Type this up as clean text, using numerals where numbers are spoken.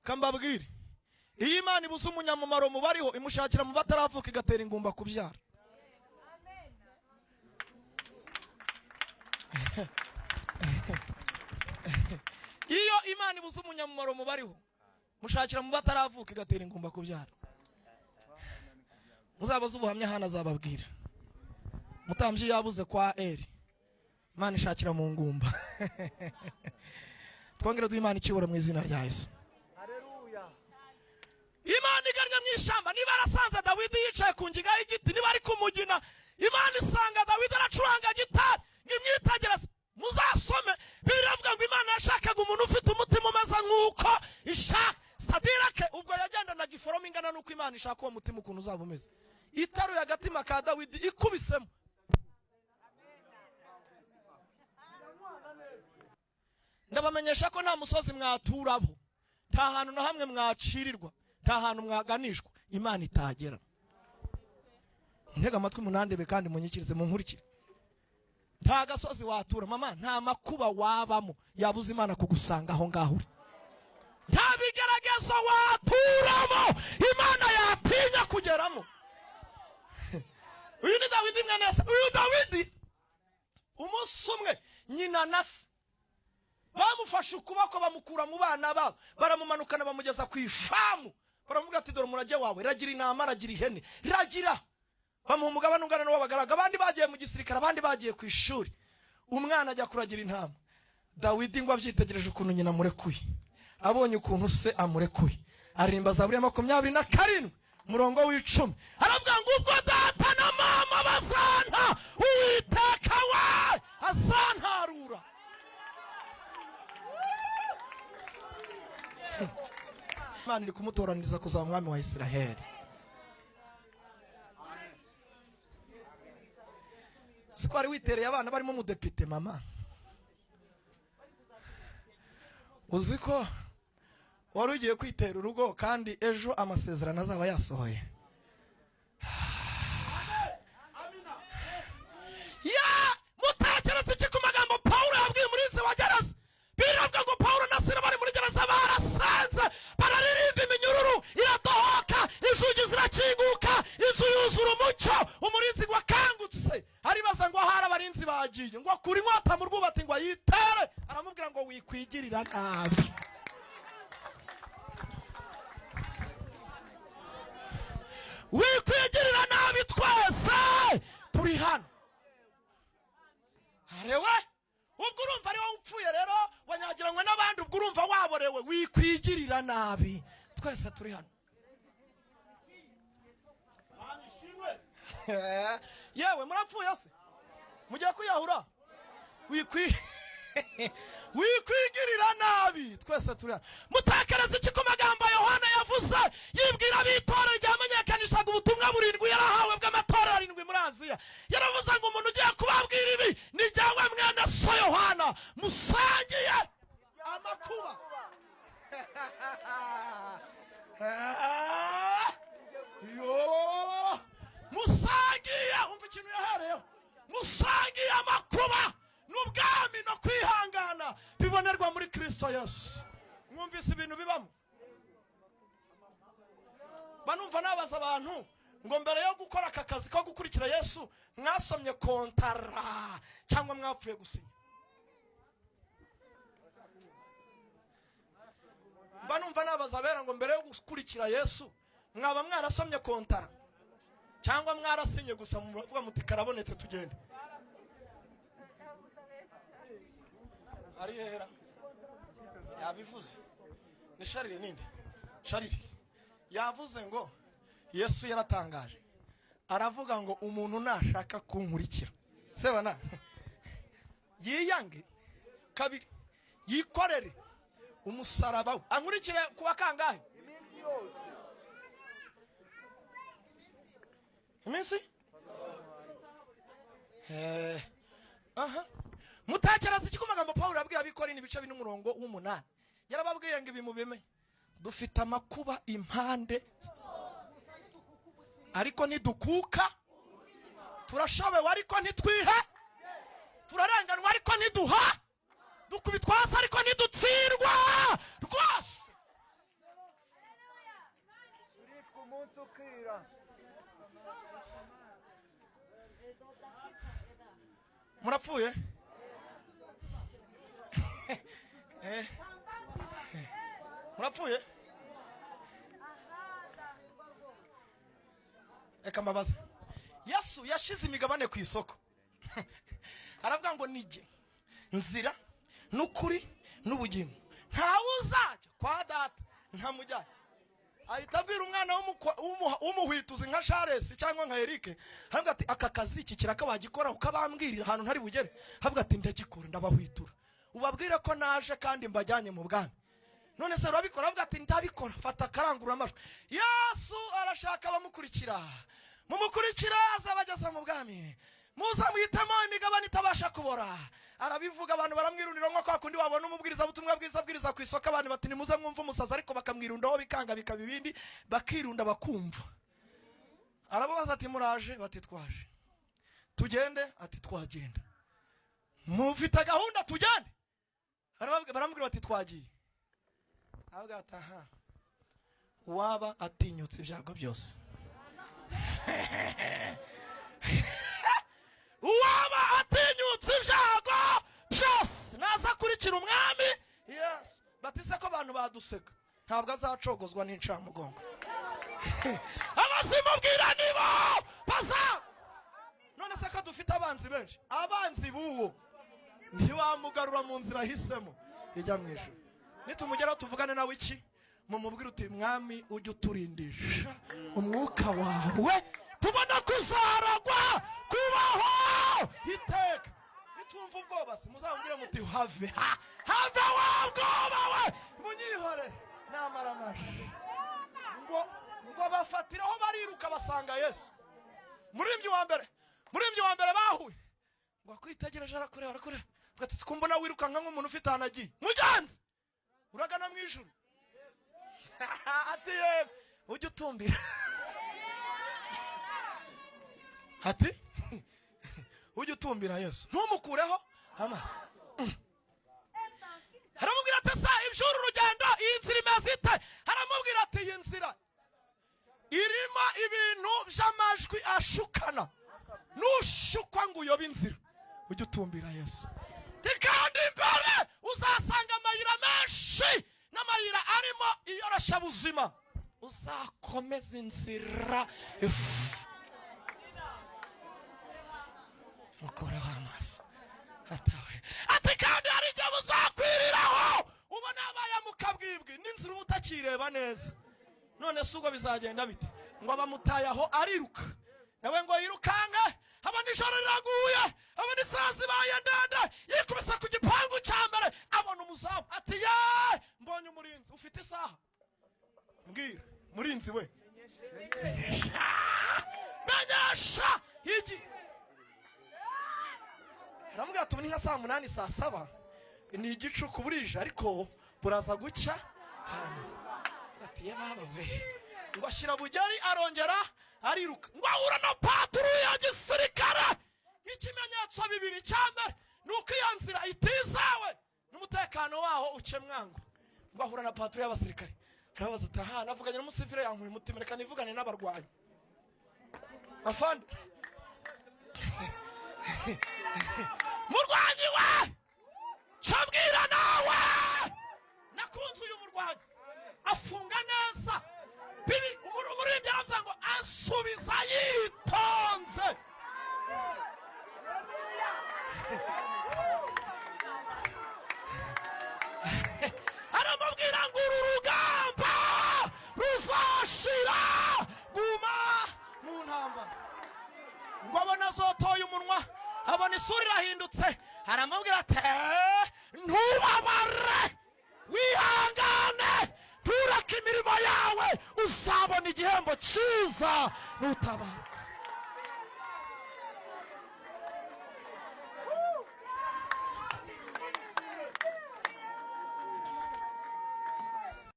kambabwire, iyi Imana ibuze umunyamumaro mubariho imushakira mu bataravuka igatera ingumba kubyara. Iyo Imana ibuze umunyamumaro mubariho mushakira mu bataravuka igatera ingumba kubyara. Muzabaza ubuhamya hana azababwira. Mutambyi yabuze kwa Eli, Imana ishakira mu ngumba. Twongere duhe Imana icyubahiro mu izina rya Yesu. Haleluya. Imana igannye mu ishyamba, niba arasanze Dawidi yicaye ku ngiga y'igiti, niba ari kumugina, Imana isanga Dawidi aracuranga gitari, ngimwitegereze. Muzasome Bibiliya ivuga ngo Imana yashakaga umuntu ufite umutima umeze nk'uko ishaka. Sadirake ubwo yagendanaga iforoma ingana n'uko Imana ishaka uwo mutima ukuntu uzaba umeze. Itaruye agatima ka Dawidi ikubisemo. Ndabamenyesha ko nta musozi mwaturabo, nta hantu na hamwe mwacirirwa, nta hantu mwaganishwa Imana itagera. Ntega amatwi munandebe kandi munyikirize munkurikire. Nta gasozi watura mama, nta makuba wabamo yabuze Imana kugusanga aho ngaho uri. Nta bigeragezo waturamo Imana yatinya kugeramo. Uyu ni Dawidi mwene se. Uyu Dawidi umunsi umwe nyina na se bamufashe ukuboko bamukura mu bana babo, baramumanukana bamugeza ku ifamu. Baramubwira ati dore umurage wawe, ragira intama, ragira ihene, ragira. Bamuha umugabane ungana n'uw'abagaraga. Abandi bagiye mu gisirikare, abandi bagiye ku ishuri. Umwana ajya kuragira intama. Dawidi ngo abyitegereje ukuntu nyina amurekuye, abonye ukuntu se amurekuye, aririmba Zaburi 27 umurongo w'10, aravuga ngo ubwo data na mama bazanta, Uwiteka we azantarura. Imana iri kumutoraniriza kuzaba umwami wa Isiraheli. Siko ari witereye abana barimo umudepite mama. Uziko wari ugiye kwitera urugo kandi ejo amasezerano azaba yasohoye. Ya mutakeretse iki ku magambo Paulo yabwiye umurinzi wa gereza. Biravuga ngo Paulo na Sila bari muri gereza barasanze, bararirimba iminyururu iratohoka, inzugi zirakinguka, inzu yuzura umucyo, umurinzi wakangutse aribaza ngo ahari abarinzi bagiye, ngo akura inkota mu rwubati ngo ayitere, aramubwira ngo wikwigirira nabi. Wikwigirira nabi twese turi hano. Harewe ubwo urumva ari wowe upfuye rero wanyagiranywe n'abandi, ubwo urumva waborewe, wikwigirira nabi twese turi hano. Yewe murapfuye se mugiye kwiyahura, wikwigirira nabi twese turi hano. Mutakereza iki ku magambo Yohana yavuze yibwira ab'itorero ryamenyekanishaga ubutumwa burindwi yarahawe bw'amatorero 7 muri Aziya. Yaravuze ngo umuntu ugiye kubabwira ibi ni jyawe mwene so Yohana, musangiye amakuba. Yo musangiye, umva ikintu yahereyeho, musangiye amakuba n'ubwami no kwihangana bibonerwa muri Kristo Yesu. Mwumvise ibintu bibamo. Banumva nabaza abantu ngo mbere yo gukora aka kazi ko gukurikira Yesu mwasomye kontara cyangwa mwapfuye gusinya. Banumva nabaza bera ngo mbere yo gukurikira Yesu mwaba mwarasomye kontara cyangwa mwarasinye gusa muvuga muti karabonetse tugende. Ari hera yabivuze ni Sharire ninde? Sharire yavuze ngo Yesu yaratangaje, aravuga ngo umuntu nashaka kunkurikira sebana yiyange kabiri yikorere umusaraba we ankurikire kuwa kangahe iminsi mutakereza iki ku magambo Paulo yabwiye abikora ni ibice 8 yarababwiye ngo ibi mubimenye, dufite amakuba impande ariko nidukuka, turashobewe ariko nitwihe, turarenganwa ariko niduha, dukubitwa hasi ariko nidutsirwa rwose. murapfuye murapfuye reka mbabaza Yesu yashize imigabane ku isoko aravuga ngo nige nzira n'ukuri n'ubugingo ntawe uzajya kwa data ntamujyanye ahita abwira umwana w'umuhwituzi nka Charles cyangwa nka Eric aravuga ati aka kazi iki kiraka wagikora ukabambwirira ahantu ntari bugere aravuga ati ndagikora ndabahwitura ubabwire ko naje kandi mbajyanye mu bwami none se urabikora aravuga ati ndabikora fata akarangurura amajwi Yesu arashaka abamukurikira mumukurikira azabageza mu bwami muza mwitemo imigabane itabasha kubora arabivuga abantu baramwirundira nko kwa kundi wabona umubwiriza butumwa bwiza ku isoko abantu bati nimuze mwumva umusaza ariko bakamwirundaho bikanga bikaba ibindi bakirunda bakumva arababaza ati muraje bati twaje tugende ati twagenda mufite gahunda tugende baramubwira bati twagiye avuga ati aha waba atinyutse ibyago byose uwaba atinyutse ibyago byose naza kurikira umwami yes batise ko abantu baduseka ntabwo azacogozwa n'incamugongo abazimubwira nibo baza none se ko dufite abanzi benshi abanzi buwo ntiwamugarura mu nzira ahisemo ijya mu ijuru nitumugeraho tuvugane nawe iki mumubwira uti mwami ujye uturindisha umwuka wawe tubona kuzaragwa kubaho iteka nitumva ubwoba se muzamubwire muti have wa bwoba we munyihore namara amaje ngo bafatiraho bariruka basanga Yesu murimbyi wa mbere bahuye ngo akwitegereje arakureba ati sikumbona wiruka nk'umuntu ufite ahantu mujanze uragana mu ijuru ati yego ujye utumbira ati ujye utumbira Yesu ntumukureho amazi haramubwira ati sa ibishuru urugendo iyi nzira imeze ite haramubwira ati iyi nzira irimo ibintu by'amajwi ashukana nushukwa ngo uyobe inzira ujye utumbira Yesu kandi imbere uzasanga amayira menshi n'amayira arimo iyorosha buzima uzakomeza inzira mukoreho amaso ati kandi hari igihe buzakwiriraho ubona abaye mukabwibwi n'inzira utakireba neza none se ubwo bizagenda bite ngo abamutaye aho ariruka nawe ngo yirukange abona ijoro riraguye abona isaha zibaye ndende yikubise ku gipangu cya mbere abona umuzamu ati ye mbonye umurinzi ufite isaha mbwira murinzi we menyesha igi aramubwira ati ubu ni nka saa 8 saa 7 ni igicuku burije ariko buraza gucya ati ye baba we ngo ashyira bugeri arongera ariruka ngo ahura na paturu ya gisirikare nk'ikimenyetso bibiri cyane nuko iyo nzira itizawe n'umutekano waho uce mwango ngo ahura na paturu y'abasirikare arabaza ati aha navuganye n'umusivire yankuye umutima reka nivugane n'abarwanyi afande murwanyi we cabwira nawe nakunze uyu murwanyi afunga neza bibi umuririmbyi aravuga ngo asubiza yitonze aramubwira ngo uru rugamba ruzashira guma mu ntambara ngo abona azotoye umunwa abona isura irahindutse aramubwira ati ntubabare wihangane ntureke imirimo yawe uzabona igihembo cyiza nutabaruka